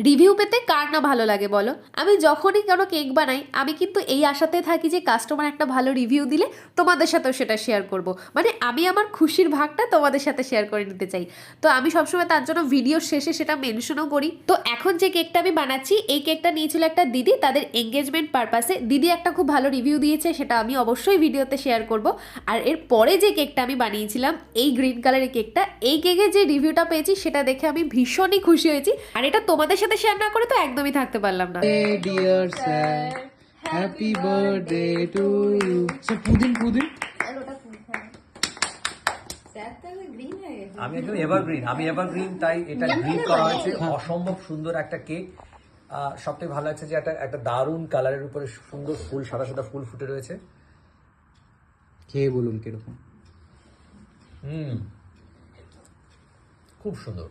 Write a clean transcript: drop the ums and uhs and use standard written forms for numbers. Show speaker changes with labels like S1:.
S1: Review পেতে কার না ভালো লাগে বলো? আমি যখনই কোনো কেক বানাই আমি কিন্তু এই আশাতে থাকি যে কাস্টমার একটা ভালো রিভিউ দিলে তোমাদের সাথেও সেটা শেয়ার করব। মানে আমি আমার খুশির ভাগটা তোমাদের সাথে শেয়ার করে নিতে চাই। তো আমি সবসময় তার জন্য ভিডিওর শেষে সেটা মেনশনও করি। তো এখন যে কেকটা আমি বানাচ্ছি এই কেকটা নিয়েছিল একটা দিদি তাদের এঙ্গেজমেন্ট পারপাসে। দিদি একটা খুব ভালো রিভিউ দিয়েছে, সেটা আমি অবশ্যই ভিডিওতে শেয়ার করব। আর এর পরে যে কেকটা আমি বানিয়েছিলাম এই গ্রিন কালারের কেকটা, এই কেকের যে রিভিউটা পেয়েছি সেটা দেখে আমি ভীষণই খুশি হয়েছি। আর এটা তোমাদের সাথে শেয়ার না করে তো একদমই থাকতে পারলাম না।
S2: Dear sir, happy birthday to you. সে পুদিন পুদিন
S3: আমি একদম এভারগ্রিন, তাই এটা গ্রিন করা হয়েছে। অসম্ভব সুন্দর একটা কেক। সবথেকে ভালো লাগছে যে একটা দারুণ কালারের উপরে সুন্দর ফুল, সাদা সাদা ফুল ফুটে রয়েছে।
S2: খেয়ে বলুন কিরকম।
S3: খুব সুন্দর।